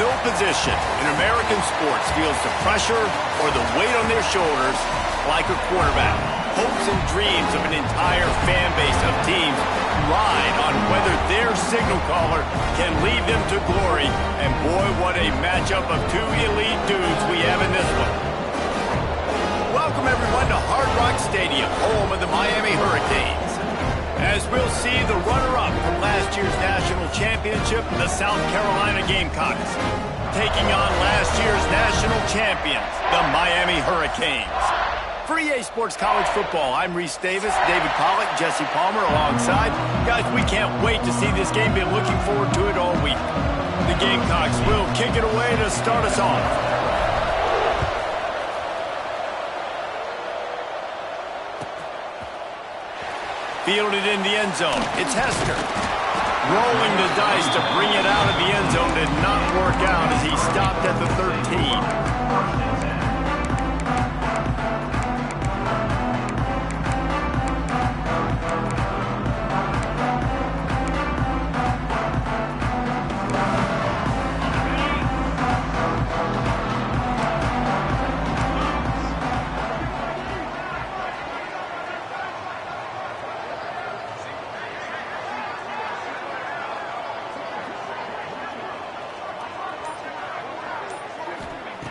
No position in American sports feels the pressure or the weight on their shoulders like a quarterback. Hopes and dreams of an entire fan base of teams ride on whether their signal caller can lead them to glory. And boy, what a matchup of two elite dudes we have in this one. Welcome everyone to Hard Rock Stadium, home of the Miami Hurricanes. As we'll see the runner-up from last year's national championship, the South Carolina Gamecocks, taking on last year's national champions, the Miami Hurricanes. For EA Sports College Football, I'm Reese Davis, David Pollack, Jesse Palmer alongside. Guys, we can't wait to see this game. Been looking forward to it all week. The Gamecocks will kick it away to start us off. Fielded in the end zone. It's Hester. Rolling the dice to bring it out of the end zone did not work out as he stopped at the 13.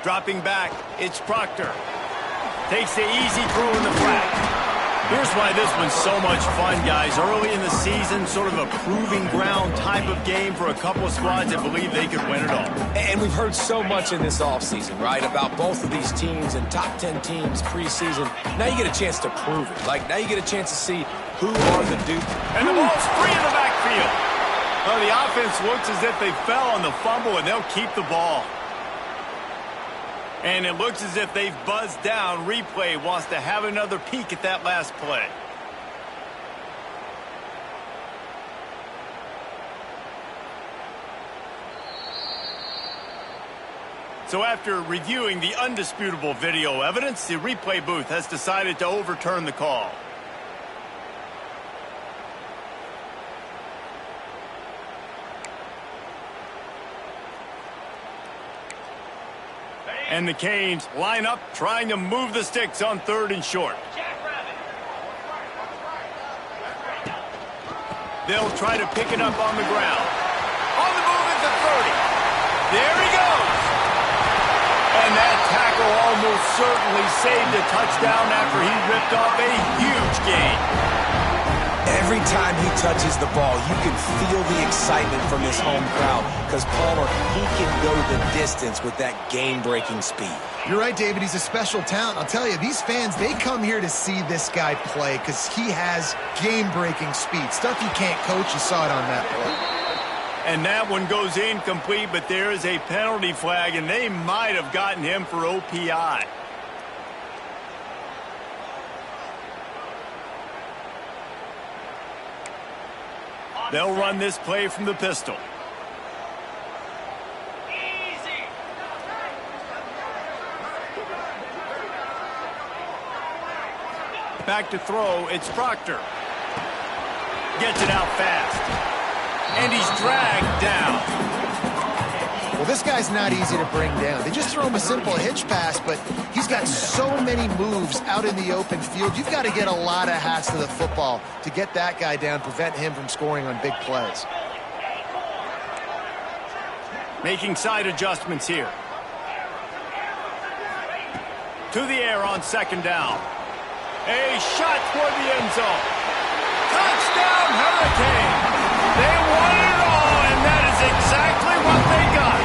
Dropping back, it's Proctor. Takes the easy throw in the flat. Here's why this one's so much fun, guys. Early in the season, sort of a proving ground type of game for a couple of squads that believe they could win it all. And we've heard so much in this offseason, right, about both of these teams and top 10 teams preseason. Now you get a chance to prove it. Like, now you get a chance to see who are the Duke. And the ball's free in the backfield. Well, the offense looks as if they fell on the fumble, and they'll keep the ball. And it looks as if they've buzzed down. Replay wants to have another peek at that last play. So after reviewing the undisputable video evidence, the replay booth has decided to overturn the call. And the Canes line up, trying to move the sticks on 3rd and short. They'll try to pick it up on the ground. On the move at the 30. There he goes. And that tackle almost certainly saved a touchdown after he ripped off a huge gain. Every time he touches the ball, you can feel the excitement from this home crowd because Palmer, he can go the distance with that game-breaking speed. You're right, David. He's a special talent. I'll tell you, these fans, they come here to see this guy play because he has game-breaking speed. Stuff you can't coach. You saw it on that play. And that one goes incomplete, but there is a penalty flag, and they might have gotten him for OPI. They'll run this play from the pistol. Easy. Back to throw, it's Proctor. Gets it out fast. And he's dragged down. Well, this guy's not easy to bring down. They just throw him a simple hitch pass, but he's got so many moves out in the open field. You've got to get a lot of hats to the football to get that guy down, prevent him from scoring on big plays. Making side adjustments here. To the air on 2nd down. A shot toward the end zone. Touchdown, Hurricane! They won it all, and that is exactly what they got.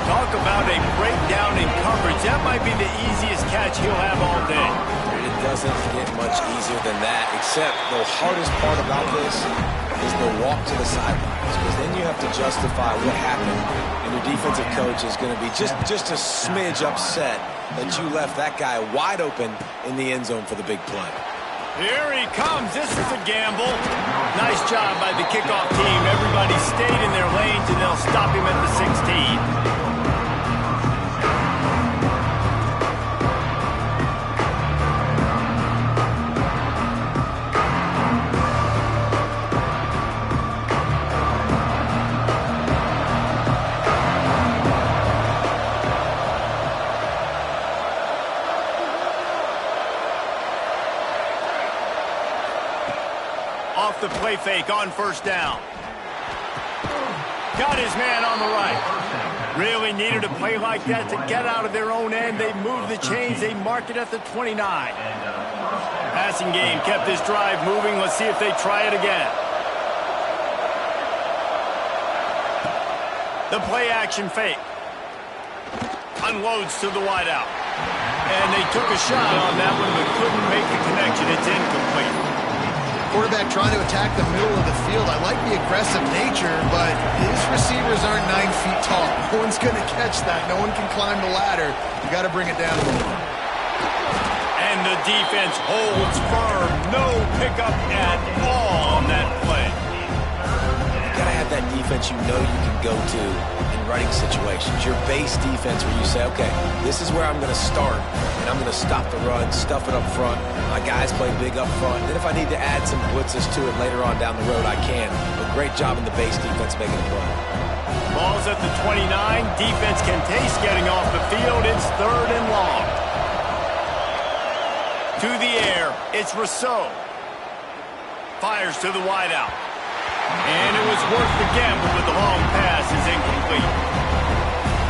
Talk about a breakdown in coverage. That might be the easiest catch he'll have all day. It doesn't get much easier than that, except the hardest part about this is the walk to the sidelines, because then you have to justify what happened, and your defensive coach is going to be just a smidge upset that you left that guy wide open in the end zone for the big play. Here he comes. This is a gamble. Nice job by the kickoff team. Everybody stayed in their lanes, and they'll stop him at the 16. fake on first down. Got his man on the right. Really needed a play like that to get out of their own end. They moved the chains. They marked it at the 29. Passing game kept this drive moving. Let's see if they try it again. The play action fake. Unloads to the wideout. And they took a shot on that one but couldn't make the connection. It's incomplete. Quarterback trying to attack the middle of the field. I like the aggressive nature, but his receivers aren't 9 feet tall. No one's going to catch that. No one can climb the ladder. You got to bring it down a little. And the defense holds firm. No pickup at all on that play. You got to have that defense you know you can go to in running situations. Your base defense where you say, okay, this is where I'm going to start, and I'm going to stop the run, stuff it up front. My guys play big up front. Then if I need to add some blitzes to it later on down the road, I can. But great job in the base defense making a play. Ball's at the 29. Defense can taste getting off the field. It's 3rd and long. To the air, it's Rousseau. Fires to the wideout. And it was worth the gamble, but the long pass is incomplete.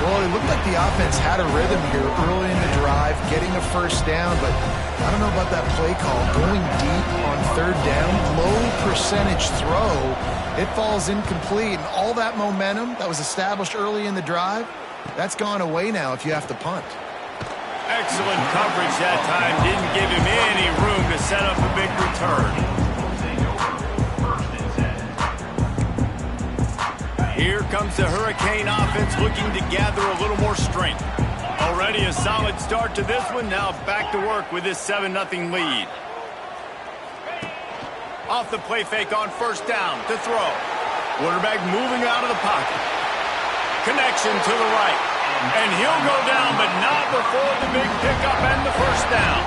Well, it looked like the offense had a rhythm here early in the drive, getting a first down, but I don't know about that play call. Going deep on 3rd down, low percentage throw, it falls incomplete, and all that momentum that was established early in the drive, that's gone away now if you have to punt. Excellent coverage that time. Didn't give him any room to set up a big return. Here comes the Hurricane offense looking to gather a little more strength. Already a solid start to this one. Now back to work with this 7-0 lead. Off the play fake on first down to throw. Quarterback moving out of the pocket. Connection to the right. And he'll go down, but not before the big pickup and the first down.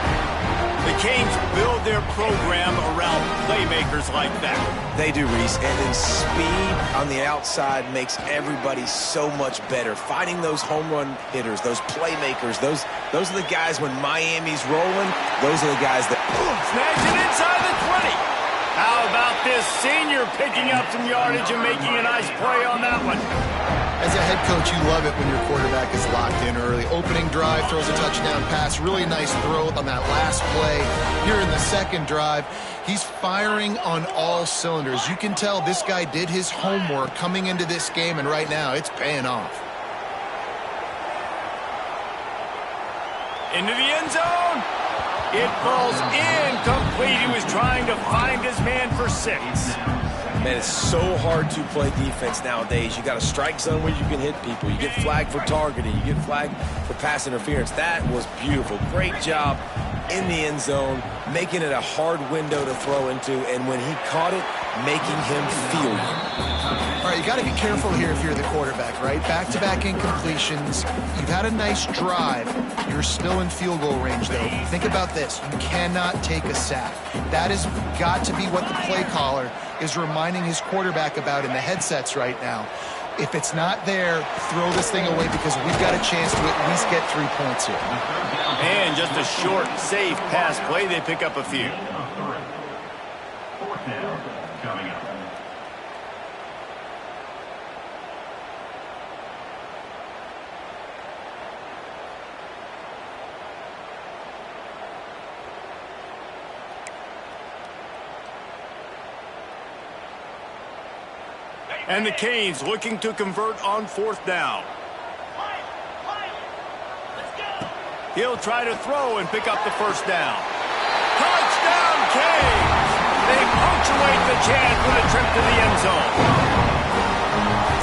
The Canes build their program around playmakers like that. They do, Reese, and then speed on the outside makes everybody so much better. Finding those home run hitters, those playmakers, those are the guys when Miami's rolling, those are the guys that... Snags it inside the 20. How about this senior picking up some yardage and making a nice play on that one? As a head coach, you love it when your quarterback is locked in early. Opening drive, throws a touchdown pass. Really nice throw on that last play. Here in the second drive, he's firing on all cylinders. You can tell this guy did his homework coming into this game, and right now it's paying off. Into the end zone. It falls incomplete. He was trying to find his man for 6. Man, it's so hard to play defense nowadays. You got a strike zone where you can hit people. You get flagged for targeting. You get flagged for pass interference. That was beautiful. Great job in the end zone, making it a hard window to throw into, and when he caught it, making him feel you. All right, you got to be careful here if you're the quarterback, right? Back-to-back incompletions. You've had a nice drive. You're still in field goal range, though. Think about this. You cannot take a sack. That has got to be what the play caller is reminding his quarterback about in the headsets right now. If it's not there, throw this thing away because we've got a chance to at least get 3 points here. And just a short, safe pass play. They pick up a few. Fourth down coming up. And the Canes looking to convert on 4th down. He'll try to throw and pick up the first down. Touchdown, Canes! They punctuate the chance with a trip to the end zone.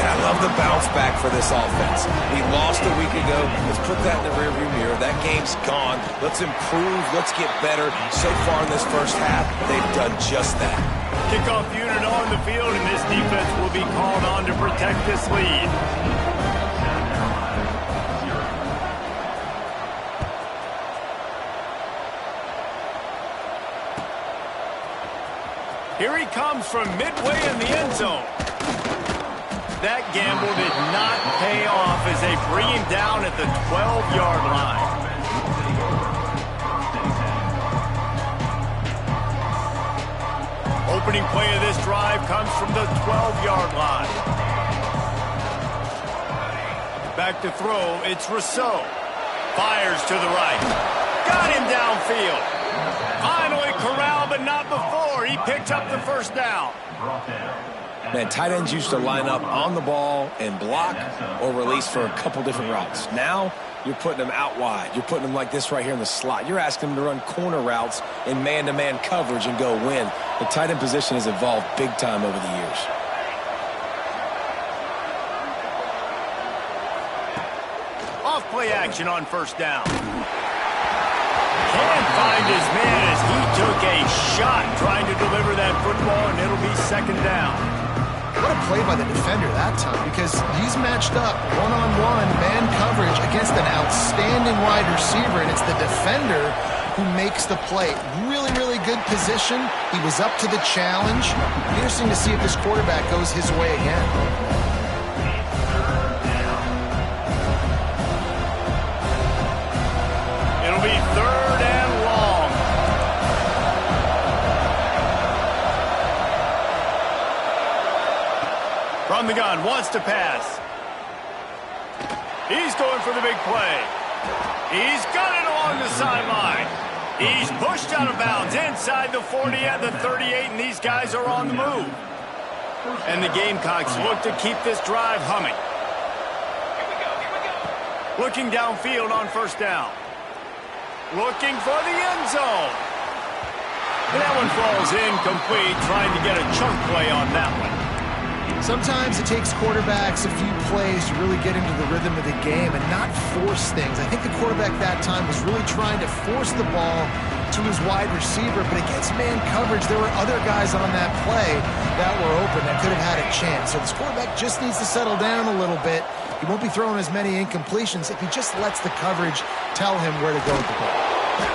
And I love the bounce back for this offense. We lost a week ago. Let's put that in the rearview mirror. That game's gone. Let's improve. Let's get better. So far in this first half, they've done just that. Kickoff unit on the field, and this defense will be called on to protect this lead. Here he comes from midway in the end zone. That gamble did not pay off as they bring him down at the 12-yard line. opening play of this drive comes from the 12-yard line. Back to throw, it's Rousseau. Fires to the right. Got him downfield. Finally corralled, but not before. He picked up the first down. Man, tight ends used to line up on the ball and block or release for a couple different routes. Now, you're putting them out wide. You're putting them like this right here in the slot. You're asking them to run corner routes in man-to-man coverage and go win. The tight end position has evolved big time over the years. Off-play action on first down. Can't find his man as he took a shot trying to deliver that football, and it'll be second down. What a play by the defender that time, because he's matched up one-on-one man coverage against an outstanding wide receiver, and it's the defender who makes the play. Really, really good position. He was up to the challenge. Interesting to see if this quarterback goes his way again. It'll be third and long. From the gun, wants to pass. He's going for the big play. He's got it along the sideline. He's pushed out of bounds inside the 40 at the 38, and these guys are on the move. And the Gamecocks look to keep this drive humming. Looking downfield on first down. Looking for the end zone. And that one falls incomplete, trying to get a chunk play on that one. Sometimes it takes quarterbacks a few plays to really get into the rhythm of the game and not force things. I think the quarterback that time was really trying to force the ball to his wide receiver, but against man coverage, there were other guys on that play that were open that could have had a chance. So this quarterback just needs to settle down a little bit. He won't be throwing as many incompletions if he just lets the coverage tell him where to go with the ball.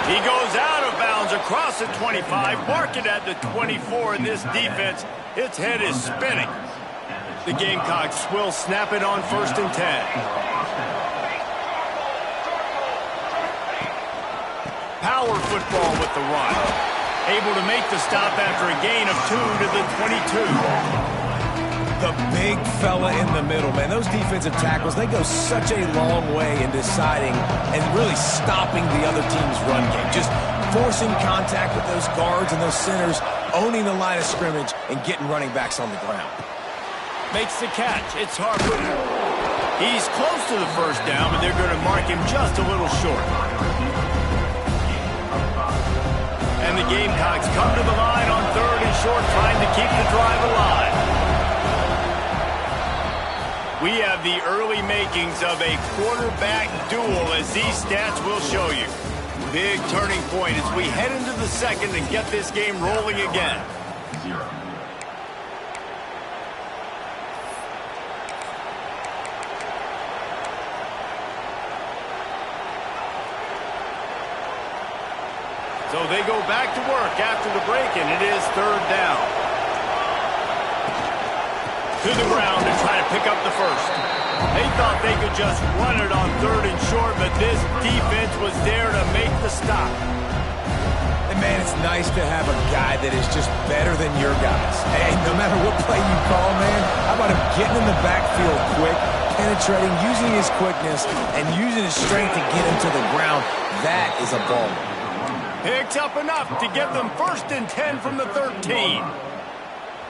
He goes out of bounds across the 25, mark it at the 24, and this defense, its head is spinning. The Gamecocks will snap it on 1st and 10. Power football with the run. Able to make the stop after a gain of 2 to the 22. The big fella in the middle, man. Those defensive tackles, they go such a long way in deciding and really stopping the other team's run game. Just forcing contact with those guards and those centers, owning the line of scrimmage, and getting running backs on the ground. Makes the catch. It's Harper. He's close to the first down, but they're going to mark him just a little short. And the Gamecocks come to the line on 3rd and short, trying to keep the drive alive. We have the early makings of a quarterback duel, as these stats will show you. Big turning point as we head into the second and get this game rolling again. So they go back to work after the break, and it is 3rd down. To the ground to try to pick up the first. They thought they could just run it on 3rd and short, but this defense was there to make the stop. And man, it's nice to have a guy that is just better than your guys. Hey, no matter what play you call, man, how about him getting in the backfield quick, penetrating, using his quickness, and using his strength to get him to the ground. That is a ball. Picks up enough to get them 1st and 10 from the 13.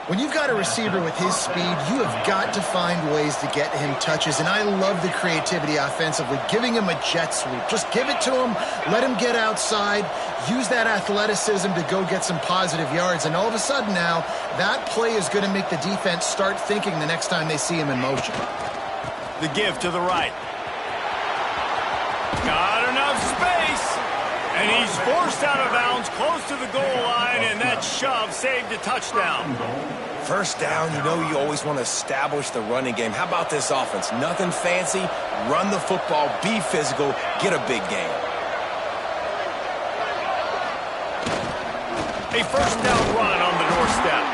When you've got a receiver with his speed, you have got to find ways to get him touches, and I love the creativity offensively, giving him a jet sweep. Just give it to him, let him get outside, use that athleticism to go get some positive yards, and all of a sudden now, that play is going to make the defense start thinking the next time they see him in motion. The give to the right. Got enough space. And he's forced out of bounds close to the goal line, and that shove saved a touchdown. First down, you know you always want to establish the running game. How about this offense? Nothing fancy. Run the football, be physical, get a big gain. A first down run on the doorstep.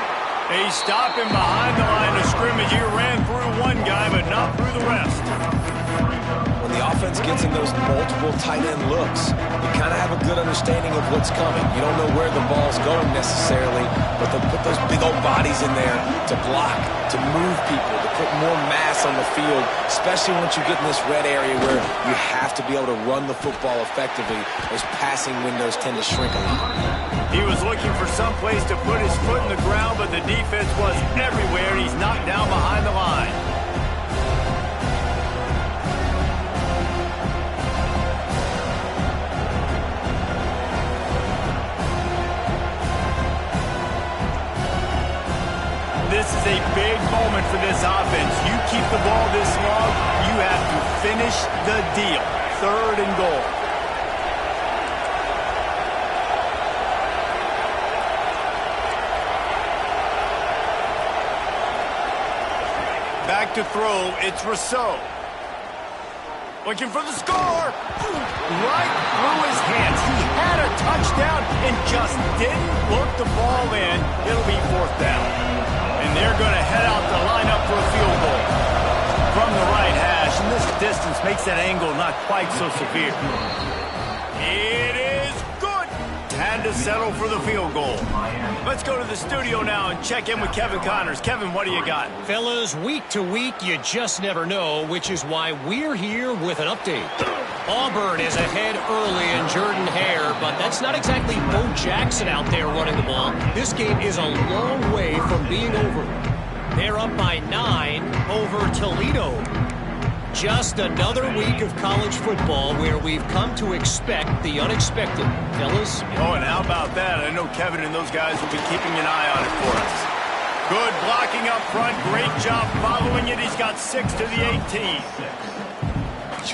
They stop him behind the line of scrimmage. He ran through one guy, but not through the rest. When the offense offense gets in those multiple tight end looks, you kind of have a good understanding of what's coming. You don't know where the ball's going necessarily, but they'll put those big old bodies in there to block, to move people, to put more mass on the field, especially once you get in this red area where you have to be able to run the football effectively. Those passing windows tend to shrink a lot. He was looking for some place to put his foot in the ground, but the defense was everywhere, and he's knocked down behind the line. This is a big moment for this offense. You keep the ball this long, you have to finish the deal. 3rd and goal. Back to throw, it's Rousseau. Looking for the score. Right through his hands. He had a touchdown and just didn't look the ball in. It'll be 4th down. And they're going to head out to line up for a field goal. From the right hash, and this distance makes that angle not quite so severe. It is good. Had to settle for the field goal. Let's go to the studio now and check in with Kevin Connors. Kevin, what do you got? Fellas, week to week, you just never know, which is why we're here with an update. Auburn is ahead early in Jordan Hare, but that's not exactly Bo Jackson out there running the ball. This game is a long way from being over. They're up by 9 over Toledo. Just another week of college football where we've come to expect the unexpected. Fellas? Oh, and how about that? I know Kevin and those guys will be keeping an eye on it for us. Good blocking up front. Great job following it. He's got 6 to the 18.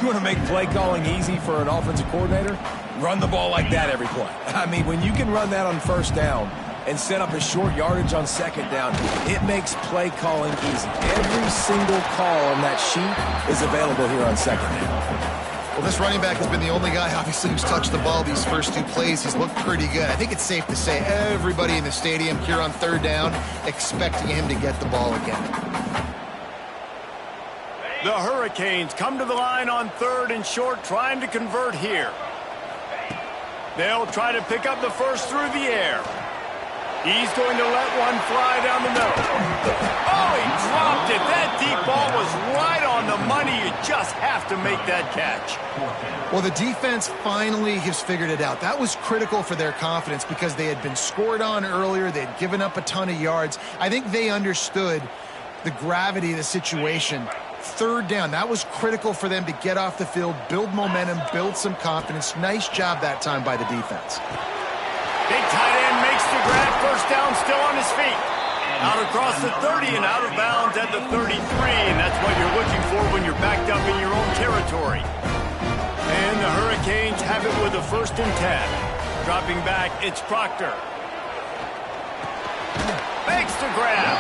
You want to make play calling easy for an offensive coordinator? Run the ball like that every play. I mean, when you can run that on 1st down and set up a short yardage on 2nd down, it makes play calling easy. Every single call on that sheet is available here on 2nd down. Well, this running back has been the only guy, obviously, who's touched the ball these first 2 plays. He's looked pretty good. I think it's safe to say everybody in the stadium here on 3rd down expecting him to get the ball again. The Hurricanes come to the line on 3rd and short, trying to convert here. They'll try to pick up the first through the air. He's going to let one fly down the middle. Oh, he dropped it. That deep ball was right on the money. You just have to make that catch. Well, the defense finally has figured it out. That was critical for their confidence because they had been scored on earlier. They had given up a ton of yards. I think they understood the gravity of the situation. 3rd down, that was critical for them to get off the field, build momentum, build some confidence. Nice job that time by the defense. Big tight end makes the grab. 1st down, still on his feet. Out across the 30 and out of bounds at the 33, and that's what you're looking for when you're backed up in your own territory. And the Hurricanes have it with a 1st and 10. Dropping back, it's Proctor. Makes the grab.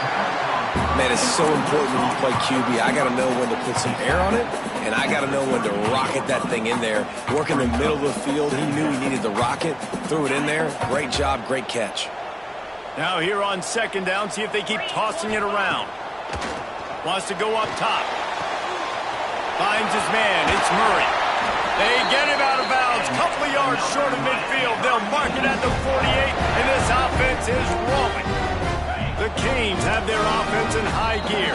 Man, it's so important when you play QB. I got to know when to put some air on it, and I got to know when to rocket that thing in there. Work in the middle of the field. He knew he needed the rocket, threw it in there. Great job, great catch. Now here on 2nd down, see if they keep tossing it around. Wants to go up top. Finds his man. It's Murray. They get him out of bounds. Couple of yards short of midfield. They'll mark it at the 48, and this offense is rolling. The Canes have their offense in high gear.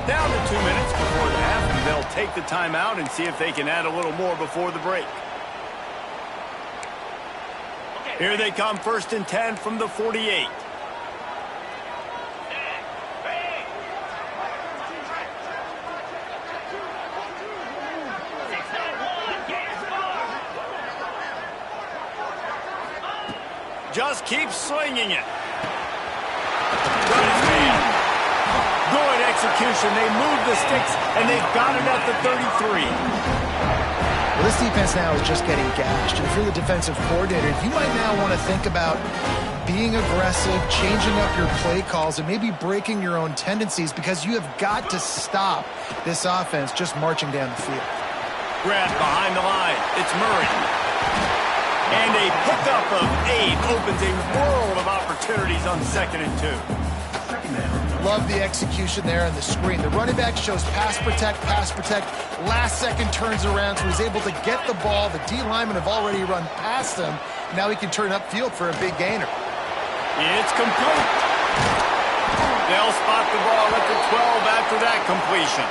Down to 2 minutes before the half, and they'll take the timeout and see if they can add a little more before the break. Here they come, 1st and 10 from the 48. Just keep slinging it. Got his man. Good execution. They move the sticks, and they've got it at the 33. Well, this defense now is just getting gashed. And if you're the defensive coordinator, you might now want to think about being aggressive, changing up your play calls, and maybe breaking your own tendencies because you have got to stop this offense just marching down the field. Grab behind the line. It's Murray. And a pickup of 8 opens a world of opportunities on 2nd and 2. Love the execution there on the screen. The running back shows pass protect, last second turns around, so he's able to get the ball. The D linemen have already run past him. Now he can turn upfield for a big gainer. It's complete. They'll spot the ball at the 12 after that completion.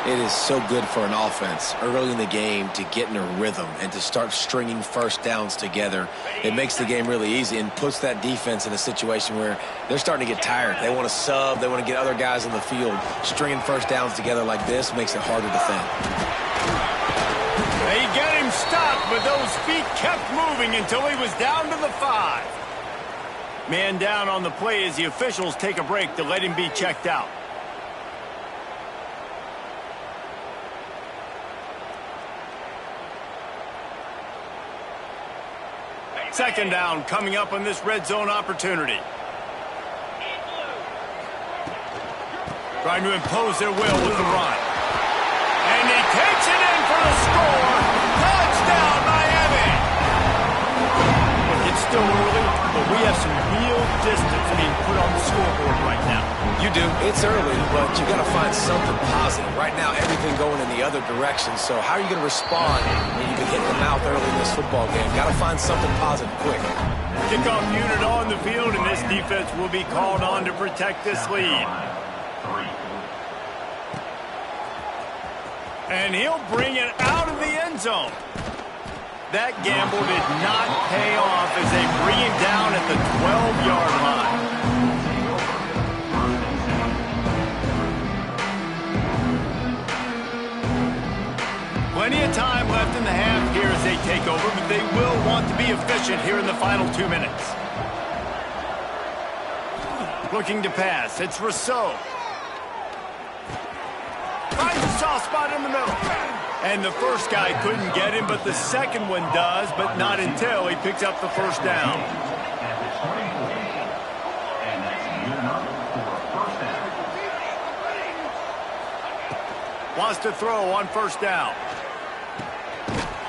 It is so good for an offense early in the game to get in a rhythm and to start stringing first downs together. It makes the game really easy and puts that defense in a situation where they're starting to get tired. They want to sub. They want to get other guys on the field. Stringing first downs together like this makes it hard to defend. They get him stopped, but those feet kept moving until he was down to the 5. Man down on the play as the officials take a break to let him be checked out. Second down coming up on this red zone opportunity. Trying to impose their will with the run. And he takes it in for the score. Touchdown, Miami. Look, it's still early, but we have some real distance being put on the scoreboard right now. You do. It's early, but you got to find something positive. Right now, everything going in the other direction. So how are you going to respond when you've been hitting the mouth early in this football game? Got to find something positive quick. Kickoff unit on the field, and this defense will be called on to protect this lead. And he'll bring it out of the end zone. That gamble did not pay off as they bring him down at the 12-yard line. Plenty of time left in the half here as they take over, but they will want to be efficient here in the final 2 minutes. Looking to pass, it's Rousseau. Finds a soft spot in the middle. And the first guy couldn't get him, but the second one does, but not until he picks up the first down. Wants to throw on first down.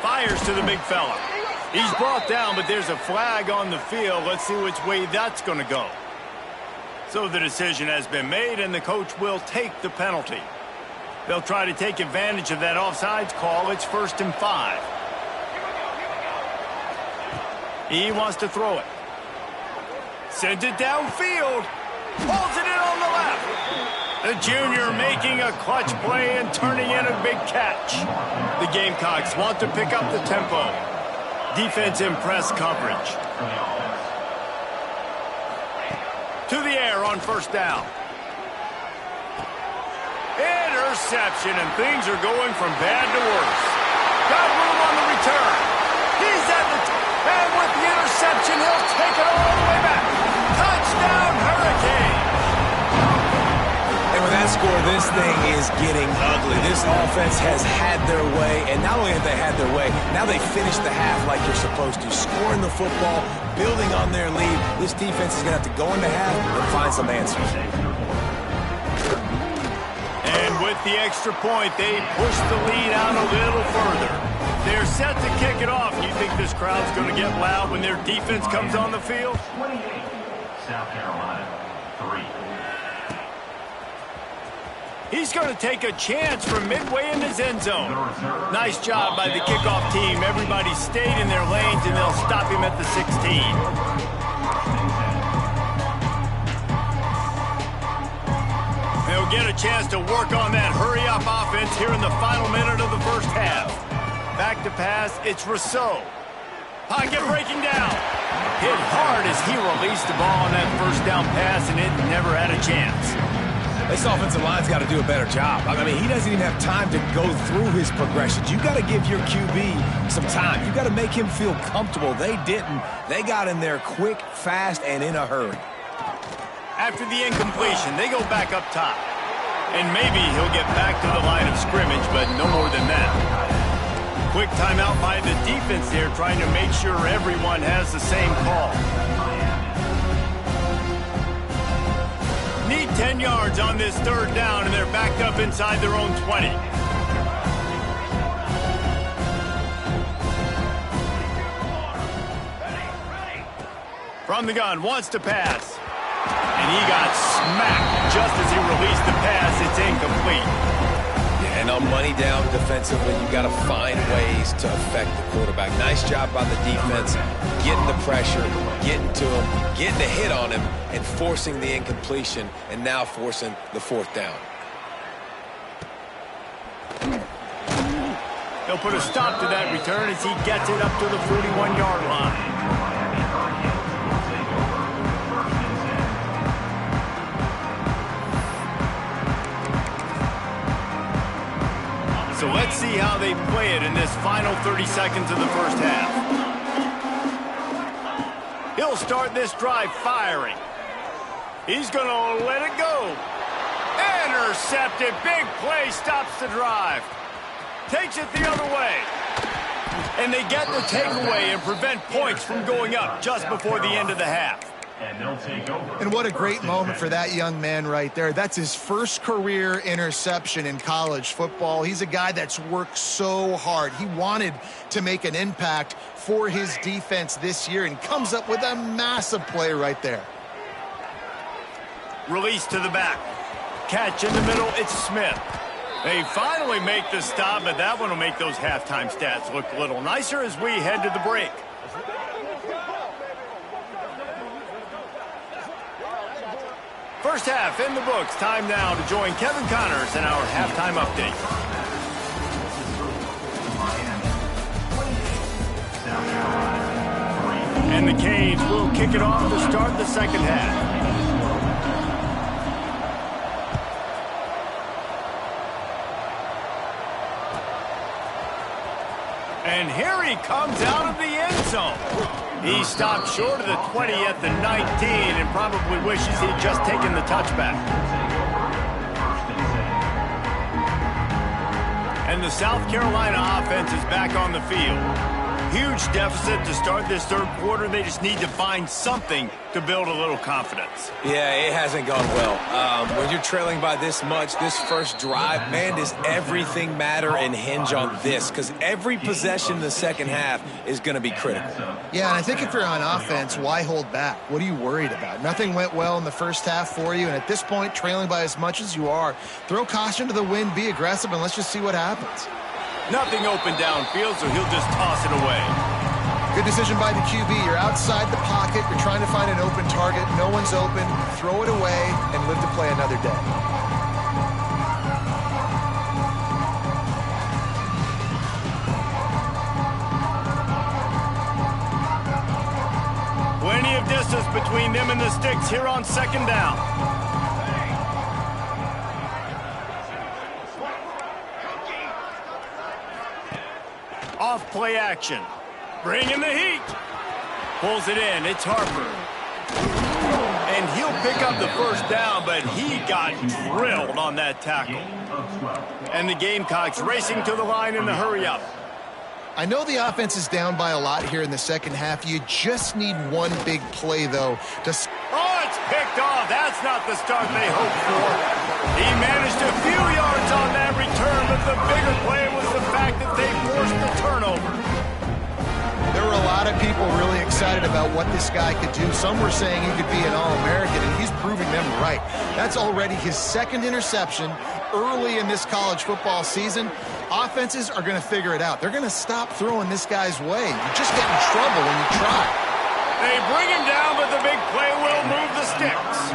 Fires to the big fella. He's brought down, but there's a flag on the field. Let's see which way that's going to go. So the decision has been made, and the coach will take the penalty. They'll try to take advantage of that offsides call. It's 1st and 5. He wants to throw it. Sends it downfield. Pulls it in on the left. The junior making a clutch play and turning in a big catch. The Gamecocks want to pick up the tempo. Defense in press coverage. To the air on first down. Interception, and things are going from bad to worse. Got room on the return. He's at the and with the interception, he'll take it all the way back. Touchdown, Hurricane. And with that score, this thing is getting ugly. This offense has had their way, and not only have they had their way, now they finished the half like you're supposed to, scoring the football, building on their lead. This defense is going to have to go into half and find some answers. And with the extra point, they push the lead out a little further. They're set to kick it off. You think this crowd's going to get loud when their defense comes on the field? 28, South Carolina, 3. He's going to take a chance from midway in his end zone. Nice job by the kickoff team. Everybody stayed in their lanes, and they'll stop him at the 16. They'll get a chance to work on that hurry-up offense here in the final minute of the first half. Back to pass, it's Rousseau. Pocket breaking down. Hit hard as he released the ball on that first down pass, and it never had a chance. This offensive line's got to do a better job. I mean, he doesn't even have time to go through his progressions. You got to give your QB some time. You got to make him feel comfortable. They didn't. They got in there quick, fast, and in a hurry. After the incompletion, they go back up top. And maybe he'll get back to the line of scrimmage, but no more than that. Quick timeout by the defense there, trying to make sure everyone has the same call. Need 10 yards on this third down, and they're backed up inside their own 20. From the gun, wants to pass. And he got smacked just as he released the pass. It's incomplete. Yeah, and on money down defensively, you got to find ways to affect the quarterback. Nice job by the defense, getting the pressure, getting to him, getting a hit on him, and forcing the incompletion, and now forcing the fourth down. They'll put a stop to that return as he gets it up to the 41-yard line. So let's see how they play it in this final 30 seconds of the first half. He'll start this drive firing. He's going to let it go. Intercepted. Big play stops the drive. Takes it the other way. And they get the takeaway and prevent points from going up just before the end of the half. And they'll take over. And what a great moment for that young man right there. That's his first career interception in college football. He's a guy that's worked so hard. He wanted to make an impact for his defense this year and comes up with a massive play right there. Release to the back. Catch in the middle. It's Smith. They finally make the stop, but that one will make those halftime stats look a little nicer as we head to the break. First half in the books. Time now to join Kevin Connors in our halftime update. And the Canes will kick it off to start the second half. And here he comes out of the end zone. He stopped short of the 20 at the 19 and probably wishes he'd just taken the touchback. And the South Carolina offense is back on the field. Huge deficit to start this third quarter. They just need to find something to build a little confidence. Yeah, it hasn't gone well. When you're trailing by this much, this first drive, man, does everything matter and hinge on this? Because every possession in the second half is going to be critical. Yeah, and I think if you're on offense, why hold back? What are you worried about? Nothing went well in the first half for you, and at this point, trailing by as much as you are, throw caution to the wind, be aggressive, and let's just see what happens. Nothing open downfield, so he'll just toss it away. Good decision by the QB. You're outside the pocket. You're trying to find an open target. No one's open. Throw it away and live to play another day. Plenty of distance between them and the sticks here on second down. Off play action. Bringing the heat. Pulls it in. It's Harper. And he'll pick up the first down, but he got drilled on that tackle. And the Gamecocks racing to the line in the hurry-up. I know the offense is down by a lot here in the second half. You just need one big play, though. Oh, it's picked off. That's not the start they hoped for. He managed a few yards on that return, but the bigger play was the fact that they forced the turnover. There were a lot of people really excited about what this guy could do. Some were saying he could be an All-American, and he's proving them right. That's already his second interception early in this college football season. Offenses are going to figure it out. They're going to stop throwing this guy's way. You just get in trouble when you try. They bring him down, but the big play will move the sticks.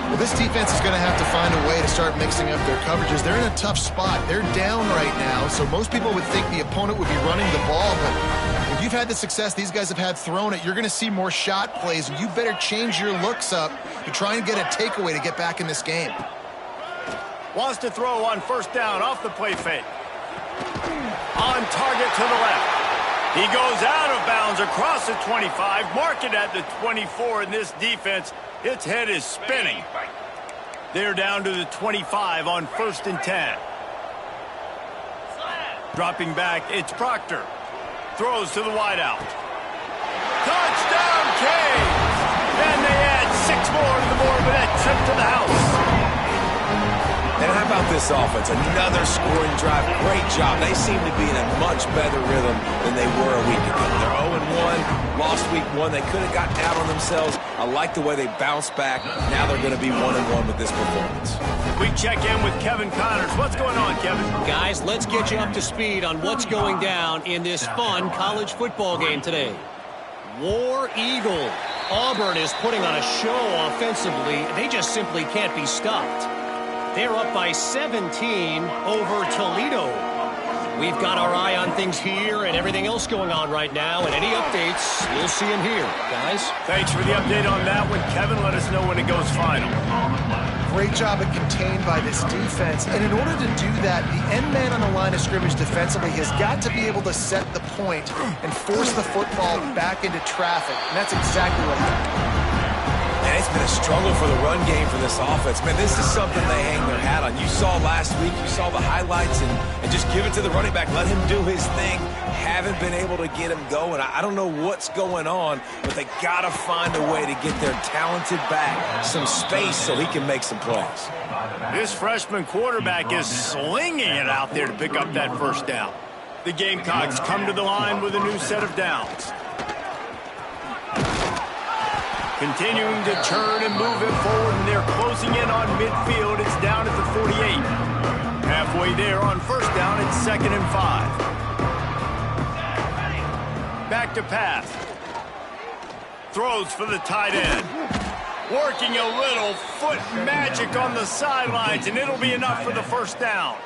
Well, this defense is going to have to find a way to start mixing up their coverages. They're in a tough spot. They're down right now, so most people would think the opponent would be running the ball, but if you've had the success these guys have had throwing it, you're going to see more shot plays, and you better change your looks up to try and get a takeaway to get back in this game. Wants to throw on first down off the play fake. On target to the left. He goes out of bounds across the 25, mark it at the 24, and this defense, its head is spinning. They're down to the 25 on 1st and 10. Dropping back, it's Proctor. Throws to the wideout. Touchdown, Canes! And they add 6 more to the board with that trip to the house. And how about with this offense. Another scoring drive. Great job. They seem to be in a much better rhythm than they were a week ago. They're 0-1. Lost week 1. They could have gotten out on themselves. I like the way they bounced back. Now they're going to be 1-1 with this performance. We check in with Kevin Connors. What's going on, Kevin? Guys, let's get you up to speed on what's going down in this fun college football game today. War Eagle. Auburn is putting on a show offensively. They just simply can't be stopped. They're up by 17 over Toledo. We've got our eye on things here and everything else going on right now, and any updates, you'll see them here, guys. Thanks for the update on that one, Kevin. Let us know when it goes final. Great job at contained by this defense. And in order to do that, the end man on the line of scrimmage defensively has got to be able to set the point and force the football back into traffic. And that's exactly what happened. And it's been a struggle for the run game for this offense. Man, this is something they hang their hat on. You saw last week, you saw the highlights, and just give it to the running back. Let him do his thing. Haven't been able to get him going. I don't know what's going on, but they got to find a way to get their talented back some space so he can make some plays. This freshman quarterback is slinging it out there to pick up that first down. The Gamecocks come to the line with a new set of downs. Continuing to turn and move it forward, and they're closing in on midfield. It's down at the 48. Halfway there on first down, it's 2nd and 5. Back to pass. Throws for the tight end. Working a little foot magic on the sidelines, and it'll be enough for the first down.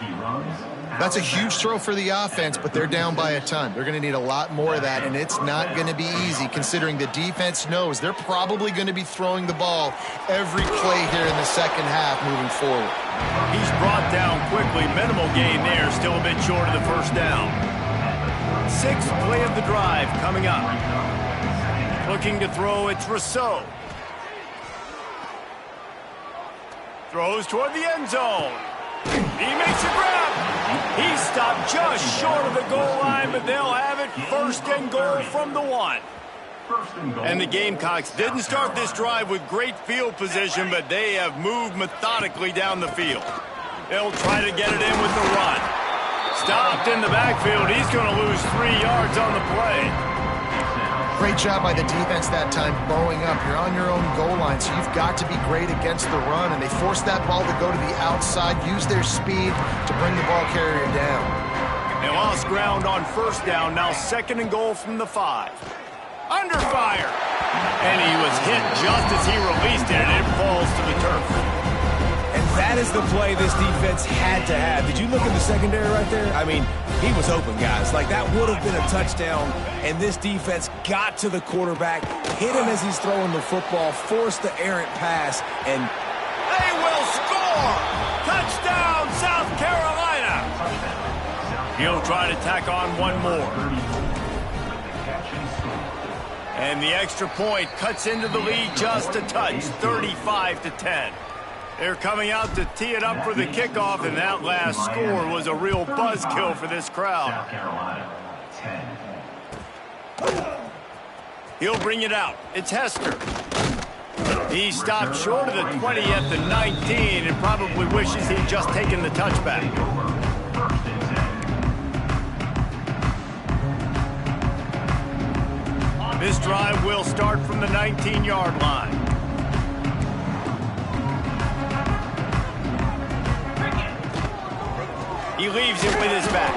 That's a huge throw for the offense, but they're down by a ton. They're going to need a lot more of that, and it's not going to be easy considering the defense knows they're probably going to be throwing the ball every play here in the second half moving forward. He's brought down quickly. Minimal gain there, still a bit short of the first down. 6th play of the drive coming up. Looking to throw, it's Rousseau. Throws toward the end zone. He makes a grab. He stopped just short of the goal line, but they'll have it 1st and goal from the 1. And the Gamecocks didn't start this drive with great field position, but they have moved methodically down the field. They'll try to get it in with the run. Stopped in the backfield. He's going to lose 3 yards on the play. Great job by the defense that time, bowing up. You're on your own goal line, so you've got to be great against the run, and they forced that ball to go to the outside, use their speed to bring the ball carrier down. They lost ground on first down, now 2nd and goal from the 5. Under fire! And he was hit just as he released it, and it falls to the turf. And that is the play this defense had to have. Did you look in the secondary right there? I mean, he was open, guys. Like, that would have been a touchdown, and this defense got to the quarterback, hit him as he's throwing the football, forced the errant pass, and they will score! Touchdown, South Carolina! He'll try to tack on one more. And the extra point cuts into the lead just a touch, 35-10. They're coming out to tee it up for the kickoff, and that last score was a real buzzkill for this crowd. South Carolina, 10. He'll bring it out. It's Hester. He stopped short of the 20 at the 19 and probably wishes he'd just taken the touchback. This drive will start from the 19-yard line. He leaves it with his back.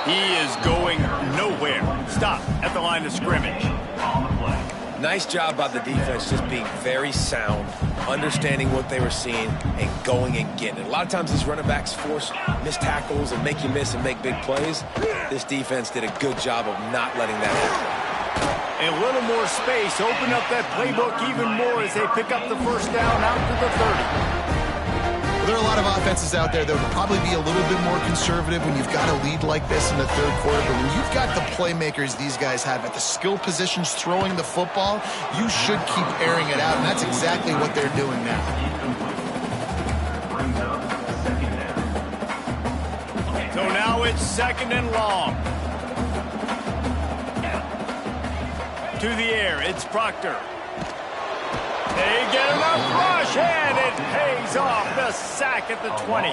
He is going nowhere. Stop at the line of scrimmage. nice job by the defense just being very sound, understanding what they were seeing, and going and getting it. A lot of times these running backs force missed tackles and make you miss and make big plays. This defense did a good job of not letting that happen. A little more space, open up that playbook even more as they pick up the first down out to the 30. There are a lot of offenses out there that would probably be a little bit more conservative when you've got a lead like this in the third quarter. But when you've got the playmakers these guys have at the skill positions throwing the football, you should keep airing it out, and that's exactly what they're doing now. So now it's second and long. To the air, it's Proctor. They get enough rush, and it pays off the sack at the 20.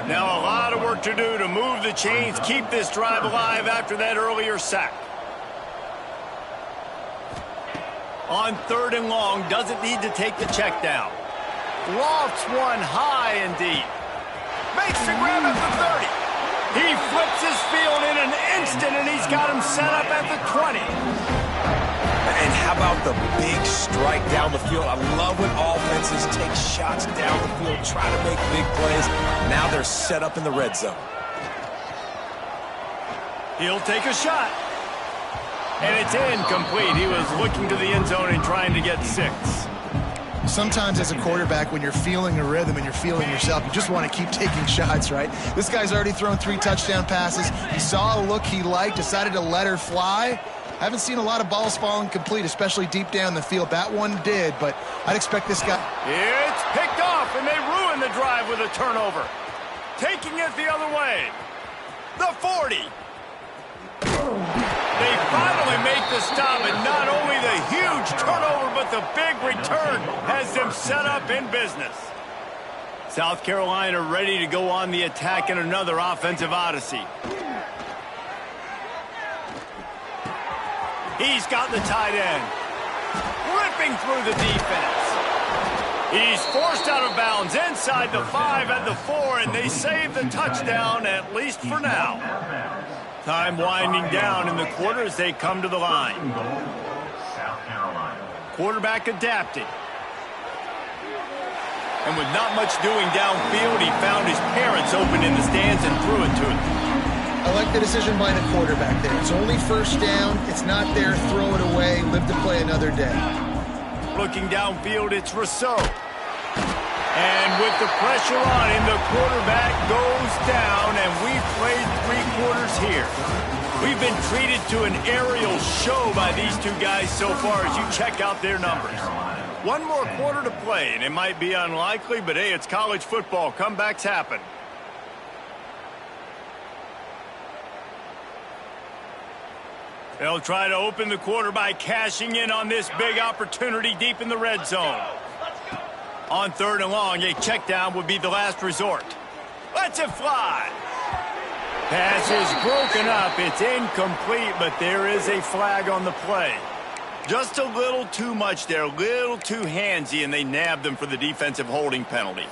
Now a lot of work to do to move the chains, keep this drive alive after that earlier sack. On 3rd and long, doesn't need to take the check down. Lofts one high and deep. Makes the grab at the 30. He flips his field in an instant, and he's got him set up at the 20. And how about the big strike down the field? I love when offenses take shots down the field, try to make big plays. Now they're set up in the red zone. He'll take a shot. And it's incomplete. He was looking to the end zone and trying to get 6. Sometimes as a quarterback, when you're feeling a rhythm and you're feeling yourself, you just want to keep taking shots, right? This guy's already thrown 3 touchdown passes. He saw a look he liked, decided to let her fly. I haven't seen a lot of balls falling complete, especially deep down the field. That one did, but I'd expect this guy. It's picked off, and they ruin the drive with a turnover. Taking it the other way. The 40. They finally make the stop, and not only the huge turnover, but the big return has them set up in business. South Carolina ready to go on the attack in another offensive odyssey. He's got the tight end. Ripping through the defense. He's forced out of bounds inside the 5 and the 4, and they save the touchdown, at least for now. Time winding down in the quarter as they come to the line. South Carolina. Quarterback adapted. And with not much doing downfield, he found his parents open in the stands and threw it to him. I like the decision by the quarterback there. It's only 1st down. It's not there. Throw it away. Live to play another day. Looking downfield, it's Rousseau. And with the pressure on him, the quarterback goes down, and we've played 3 quarters here. We've been treated to an aerial show by these 2 guys so far as you check out their numbers. 1 more quarter to play, and it might be unlikely, but hey, it's college football. Comebacks happen. They'll try to open the quarter by cashing in on this big opportunity deep in the red zone. On 3rd and long, a check down would be the last resort. Lets it fly. Pass is broken up. It's incomplete, but there is a flag on the play. Just a little too much there, a little too handsy, and they nabbed them for the defensive holding penalty.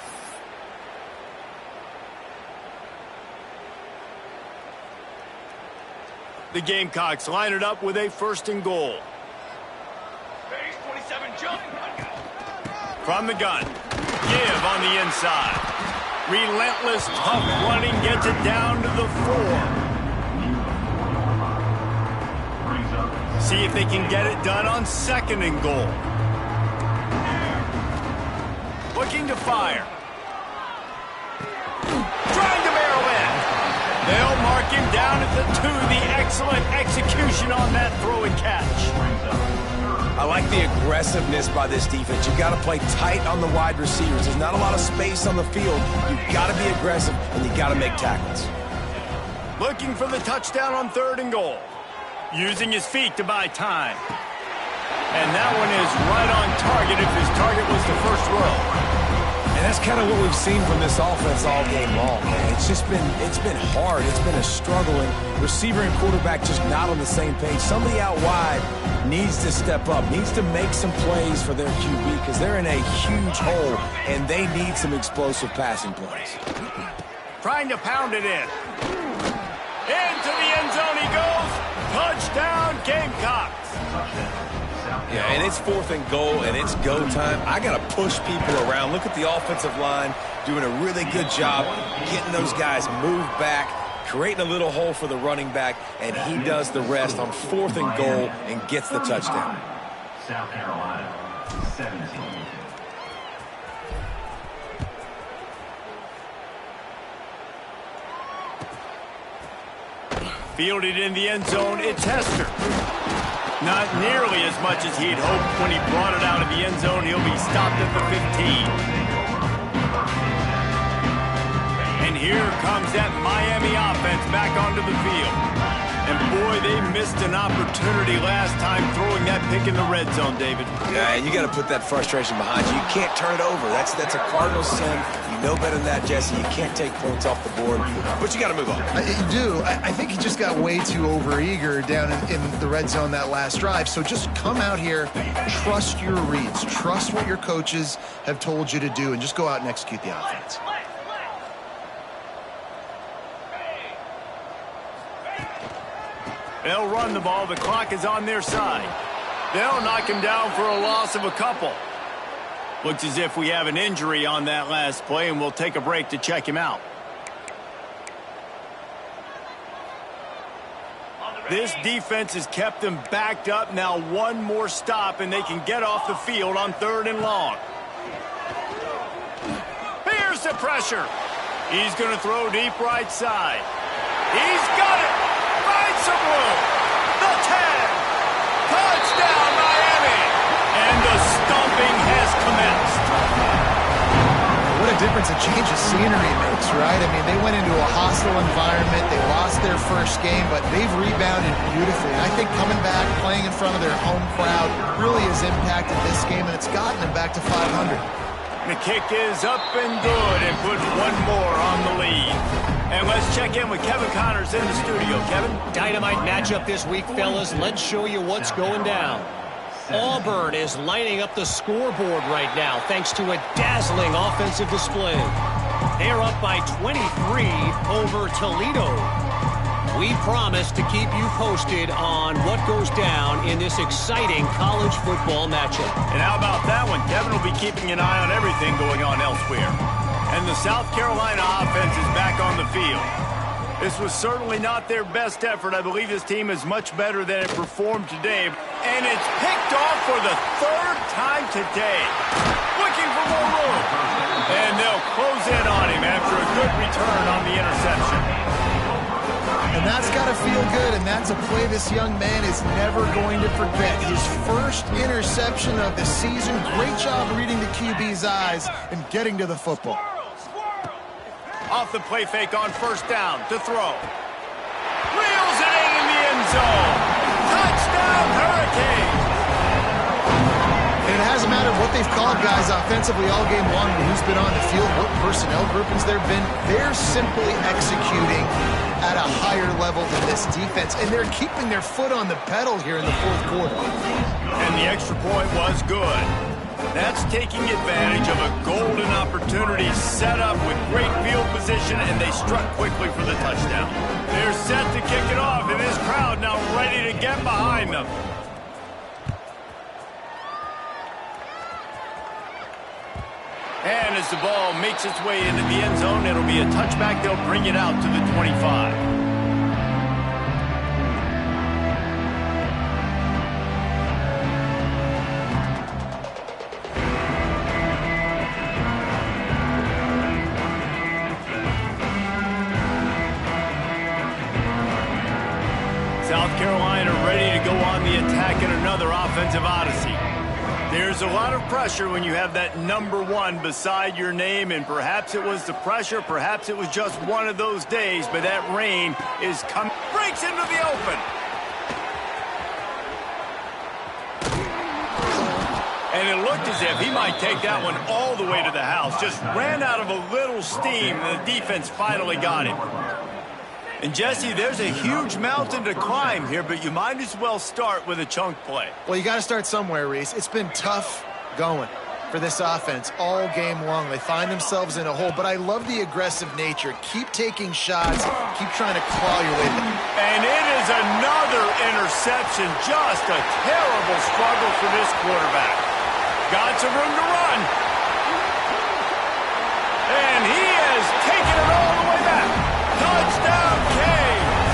The Gamecocks line it up with a 1st and goal. From the gun. Give on the inside. Relentless, tough running gets it down to the 4. See if they can get it done on 2nd and goal. Looking to fire. Trying to barrel in. They'll mark him down at the 2. The excellent execution on that throw and catch. I like the aggressiveness by this defense. You've got to play tight on the wide receivers. There's not a lot of space on the field. You've got to be aggressive, and you've got to make tackles. Looking for the touchdown on 3rd and goal. Using his feet to buy time. And that one is right on target if his target was the 1st row. And that's kind of what we've seen from this offense all game long, man. It's been hard. It's been a struggle, and receiver and quarterback just not on the same page. Somebody out wide needs to step up, needs to make some plays for their QB because they're in a huge hole, and they need some explosive passing plays. Trying to pound it in. Into the end zone he goes. Touchdown, Gamecocks. Yeah, and it's 4th and goal, and it's go time. I got to push people around. Look at the offensive line doing a really good job getting those guys moved back, creating a little hole for the running back, and he does the rest on 4th and goal and gets the touchdown. South Carolina, 17. Fielded in the end zone, it's Hester. Not nearly as much as he'd hoped when he brought it out of the end zone. He'll be stopped at the 15. And here comes that Miami offense back onto the field. And boy, they missed an opportunity last time throwing that pick in the red zone, David. Yeah, and you got to put that frustration behind you. You can't turn it over. That's a cardinal sin. You You know better than that, Jesse. You can't take points off the board, but you got to move on. You do. I think he just got way too overeager down in the red zone that last drive. So just come out here, trust your reads, trust what your coaches have told you to do, and just go out and execute the offense. They'll run the ball. The clock is on their side. They'll knock him down for a loss of a couple. Looks as if we have an injury on that last play, and we'll take a break to check him out. This defense has kept them backed up. Now one more stop, and they can get off the field on 3rd and long. Here's the pressure. He's going to throw deep right side. He's got it. Finds some room. The 10. Touchdown, Miami. And the stomping has commenced. What a difference a change of scenery makes, right? I mean, they went into a hostile environment. They lost their first game, but they've rebounded beautifully. I think coming back, playing in front of their home crowd really has impacted this game, and it's gotten them back to 500. The kick is up and good and put one more on the lead. And let's check in with Kevin Connors in the studio. Kevin? Dynamite matchup this week, fellas. Let's show you what's going down. Auburn is lining up the scoreboard right now thanks to a dazzling offensive display. They're up by 23 over Toledo. We promise to keep you posted on what goes down in this exciting college football matchup. And how about that one? Kevin will be keeping an eye on everything going on elsewhere. And the South Carolina offense is back on the field. This was certainly not their best effort. I believe this team is much better than it performed today. And it's picked off for the 3rd time today. Looking for more room. And they'll close in on him after a good return on the interception. And that's got to feel good, and that's a play this young man is never going to forget. His first interception of the season. Great job reading the QB's eyes and getting to the football. Off the play fake on 1st down to throw. Reels it in the end zone. Touchdown, Hurricanes. And it hasn't mattered what they've called guys offensively all game long, who's been on the field, what personnel groupings there have been. They're simply executing at a higher level than this defense, and they're keeping their foot on the pedal here in the 4th quarter. And the extra point was good. That's taking advantage of a golden opportunity set up with great field position, and they struck quickly for the touchdown. They're set to kick it off, and this crowd now ready to get behind them. And as the ball makes its way into the end zone, it'll be a touchback. They'll bring it out to the 25. South Carolina ready to go on the attack in another offensive odyssey. There's a lot of pressure when you have that number 1 beside your name, and perhaps it was the pressure, perhaps it was just one of those days, but that rain is coming. Breaks into the open. And it looked as if he might take that one all the way to the house. Just ran out of a little steam, and the defense finally got him. And, Jesse, there's a huge mountain to climb here, but you might as well start with a chunk play. Well, you got to start somewhere, Reese. It's been tough going for this offense all game long. They find themselves in a hole, but I love the aggressive nature. Keep taking shots. Keep trying to claw your way back. And it is another interception. Just a terrible struggle for this quarterback. Got some room to run. And he has taken it all the way back. Touchdown, Canes!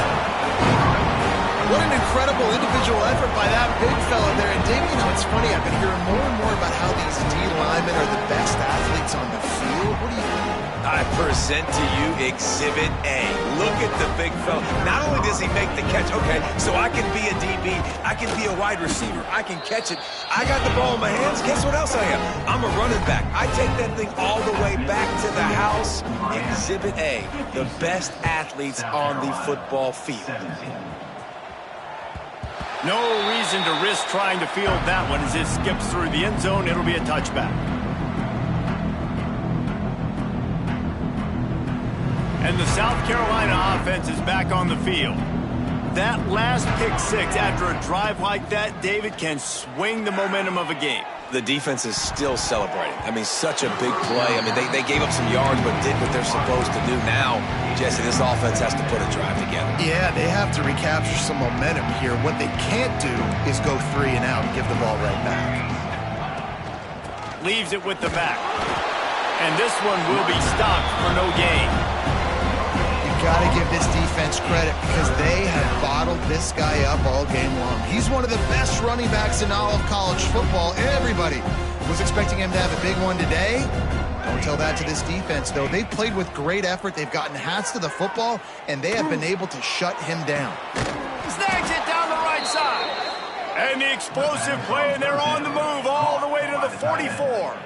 What an incredible individual effort by that big fella there. And, Dave, you know, it's funny. I've been hearing more and more about how these D linemen are the best athletes on the field. What do you think? I present to you Exhibit A. Look at the big fella. Not only does he make the catch, okay, so I can be a DB, I can be a wide receiver, I can catch it. I got the ball in my hands. Guess what else I am? I'm a running back. I take that thing all the way back to the house. Exhibit A, the best athletes on the football field. No reason to risk trying to field that one as it skips through the end zone. It'll be a touchback. And the South Carolina offense is back on the field. That last pick six after a drive like that, David, can swing the momentum of a game. The defense is still celebrating. I mean, such a big play. I mean, they gave up some yards but did what they're supposed to do. Now, Jesse, this offense has to put a drive together. Yeah, they have to recapture some momentum here. What they can't do is go 3 and out and give the ball right back. Leaves it with the back. And this one will be stopped for no gain. Got to give this defense credit because they have bottled this guy up all game long. He's one of the best running backs in all of college football. Everybody was expecting him to have a big one today. Don't tell that to this defense, though. They've played with great effort. They've gotten hats to the football, and they have been able to shut him down. Snags it down the right side. And the explosive play, and they're on the move all the way to the 44.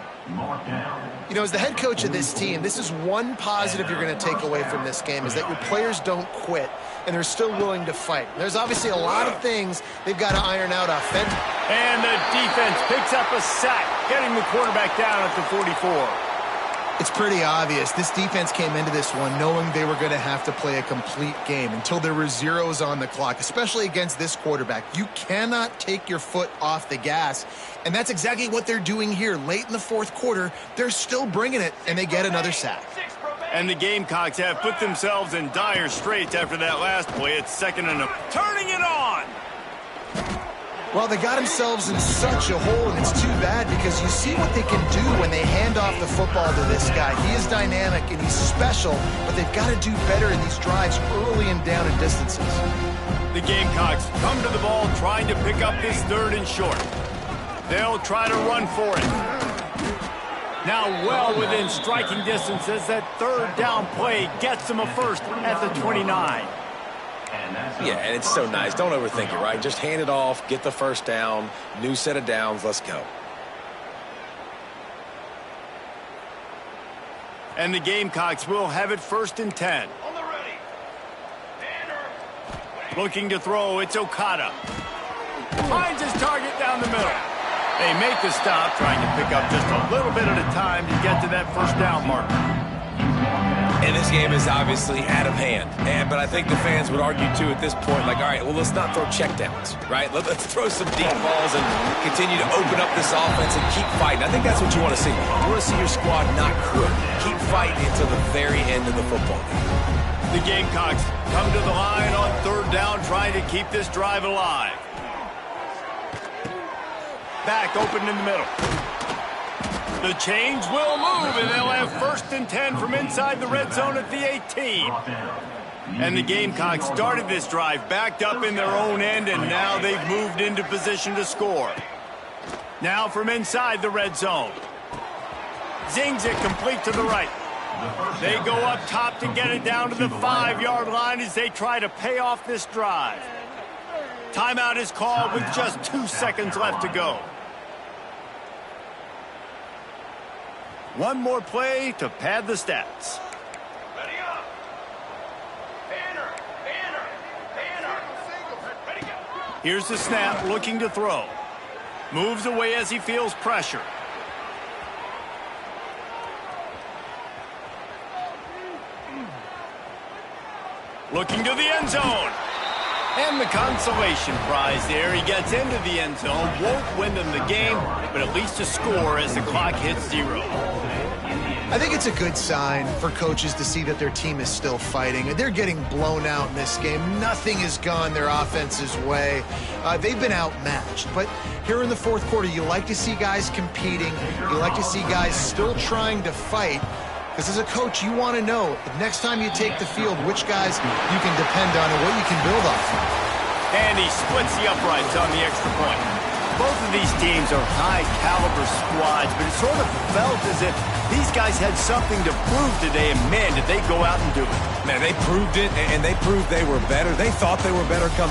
You know, as the head coach of this team, this is one positive you're going to take away from this game, is that your players don't quit, and they're still willing to fight. There's obviously a lot of things they've got to iron out offensively. And the defense picks up a sack, getting the quarterback down at the 44. It's pretty obvious. This defense came into this one knowing they were going to have to play a complete game until there were zeros on the clock, especially against this quarterback. You cannot take your foot off the gas, and that's exactly what they're doing here. Late in the fourth quarter, they're still bringing it, and they get another sack. And the Gamecocks have put themselves in dire straits after that last play. It's 2nd and turning it on. Well, they got themselves in such a hole, and it's too bad because you see what they can do when they hand off the football to this guy. He is dynamic, and he's special, but they've got to do better in these drives early and down in distances. The Gamecocks come to the ball trying to pick up this 3rd and short. They'll try to run for it. Now well within striking distance as that 3rd down play gets them a first at the 29. Yeah, and it's so nice. Don't overthink it, right? Just hand it off, get the first down, new set of downs, let's go. And the Gamecocks will have it 1st and 10. Looking to throw, it's Okada. Finds his target down the middle. They make the stop, trying to pick up just a little bit at a time to get to that 1st down marker. And this game is obviously out of hand. But I think the fans would argue, too, at this point, like, all right, well, let's not throw checkdowns, right? Let's throw some deep balls and continue to open up this offense and keep fighting. I think that's what you want to see. You want to see your squad not quit. Keep fighting until the very end of the football game. The Gamecocks come to the line on 3rd down, trying to keep this drive alive. Back open in the middle. The change will move, and they'll have 1st and 10 from inside the red zone at the 18. And the Gamecocks started this drive backed up in their own end, and now they've moved into position to score. Now from inside the red zone. Zings it complete to the right. They go up top to get it down to the 5-yard line as they try to pay off this drive. Timeout is called with just 2 seconds left to go. One more play to pad the stats. Ready up. Banner. Ready go. Here's the snap, looking to throw. Moves away as he feels pressure. Looking to the end zone. And the consolation prize there. He gets into the end zone. Won't win them the game, but at least a score as the clock hits 0. I think it's a good sign for coaches to see that their team is still fighting. They're getting blown out in this game. Nothing has gone their offense's way. They've been outmatched. But here in the fourth quarter, you like to see guys competing. You like to see guys still trying to fight. Because as a coach, you want to know the next time you take the field, which guys you can depend on and what you can build off of. And he splits the uprights on the extra point. Both of these teams are high-caliber squads, but it sort of felt as if these guys had something to prove today, and man, did they go out and do it. Man, they proved it, and they proved they were better. They thought they were better coming.